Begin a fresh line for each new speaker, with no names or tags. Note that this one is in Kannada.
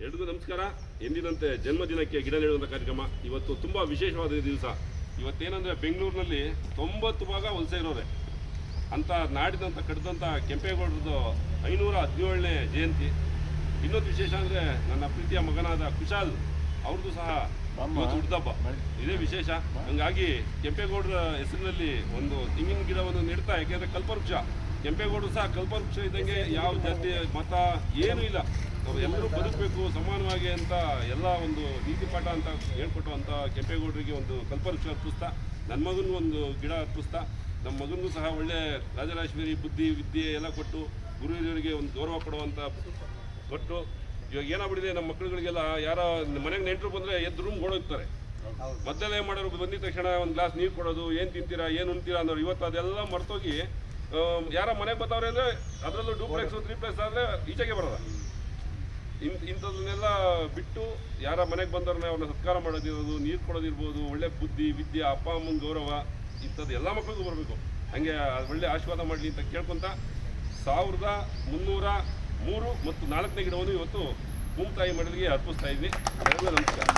ಎಲ್ರಿಗೂ ನಮಸ್ಕಾರ. ಎಂದಿನಂತೆ ಜನ್ಮದಿನಕ್ಕೆ ಗಿಡ ನೆಡುವಂಥ ಕಾರ್ಯಕ್ರಮ ಇವತ್ತು ತುಂಬ ವಿಶೇಷವಾದ ದಿವಸ. ಇವತ್ತೇನೆಂದರೆ ಬೆಂಗಳೂರಿನಲ್ಲಿ 90 ಭಾಗ ವಲಸೆ ಇರೋರೆ ಅಂತ ನಾಡಿದಂಥ ಕಟ್ಟಿದಂಥ ಕೆಂಪೇಗೌಡರದು 517ನೇ ಜಯಂತಿ. ಇನ್ನೊಂದು ವಿಶೇಷ ಅಂದರೆ ನನ್ನ ಪ್ರೀತಿಯ ಮಗನಾದ ಕುಶಾಲ್ ಅವ್ರದ್ದು ಸಹ ಇವತ್ತು ಹುಟ್ಟಿದಬ್ಬ. ಇದೇ ವಿಶೇಷ. ಹಂಗಾಗಿ ಕೆಂಪೇಗೌಡರ ಹೆಸರಿನಲ್ಲಿ ಒಂದು ತೆಂಗಿನ ಗಿಡವನ್ನು ನೆಡ್ತಾ, ಯಾಕೆಂದರೆ ಕಲ್ಪವೃಕ್ಷ ಕೆಂಪೇಗೌಡರು ಸಹ ಕಲ್ಪವೃಕ್ಷ ಇದ್ದಂಗೆ ಯಾವ ಜಾತಿ ಮತ ಏನೂ ಇಲ್ಲ, ನಾವು ಎಲ್ಲರೂ ಬದುಕಬೇಕು ಸಮಾನವಾಗಿ ಅಂತ ಎಲ್ಲ ಒಂದು ನೀತಿ ಪಾಠ ಅಂತ ಹೇಳ್ಕೊಟ್ಟುವಂಥ ಕೆಂಪೇಗೌಡರಿಗೆ ಒಂದು ಕಲ್ಪವೃಕ್ಷ ಅರ್ಪಿಸ್ತಾ, ನನ್ನ ಮಗನಿಗೂ ಒಂದು ಗಿಡ ಅರ್ಪಿಸ್ತಾ, ನಮ್ಮ ಮಗನಿಗೂ ಸಹ ಒಳ್ಳೆ ರಾಜರಾಜೇಶ್ವರಿ ಬುದ್ಧಿ ವಿದ್ಯೆ ಎಲ್ಲ ಕೊಟ್ಟು ಗುರು ಹಿರಿಯರಿಗೆ ಒಂದು ಗೌರವ ಕೊಡುವಂಥ ಕೊಟ್ಟು, ಇವಾಗ ಏನಾಗ್ಬಿಟ್ಟಿದೆ ನಮ್ಮ ಮಕ್ಕಳುಗಳಿಗೆಲ್ಲ ಯಾರೋ ಮನೆಗೆ ನೆಂಟರು ಬಂದರೆ ಎದ್ದು ರೂಮ್ ಓಡೋಗ್ತಾರೆ. ಮೊದಲೇ ಮಾಡೋರು ಬಂದಿದ ತಕ್ಷಣ ಒಂದು ಗ್ಲಾಸ್ ನೀರು ಕೊಡೋದು, ಏನು ತಿಂತೀರಾ ಏನು ಉಣ್ತೀರಾ ಅನ್ನೋರು ಇವತ್ತು ಅದೆಲ್ಲ ಮರ್ತೋಗಿ ಯಾರ ಮನೆಗೆ ಬರ್ತಾವ್ರೆ ಅಂದರೆ ಅದರಲ್ಲೂ ಡೂಪ್ಲೆಕ್ಸ್ 3ಪ್ಲೆಕ್ಸ್ ಆದರೆ ಈಚೆಗೆ ಬರೋದ. ಇಂಥದನ್ನೆಲ್ಲ ಬಿಟ್ಟು ಯಾರ ಮನೆಗೆ ಬಂದವ್ರನ್ನ ಅವ್ರನ್ನ ಸತ್ಕಾರ ಮಾಡೋದಿರ್ಬೋದು, ನೀರು ಕೊಡೋದಿರ್ಬೋದು, ಒಳ್ಳೆ ಬುದ್ಧಿ ವಿದ್ಯೆ ಅಪ್ಪ ಅಮ್ಮನ ಗೌರವ ಇಂಥದ್ದು ಎಲ್ಲ ಮಕ್ಕಳಿಗೂ ಬರಬೇಕು. ಹಾಗೆ ಒಳ್ಳೆ ಆಶೀರ್ವಾದ ಮಾಡಲಿ ಅಂತ ಕೇಳ್ಕೊತ 1303 ಮತ್ತು 4ನೇ ಗಿಡವನ್ನು ಇವತ್ತು ಭೂಮಿ ತಾಯಿ ಮಡಲಿಗೆ ಅರ್ಪಿಸ್ತಾ ಇದ್ವಿ. ಎಲ್ಲರಿಗೂ ನಮಸ್ಕಾರ.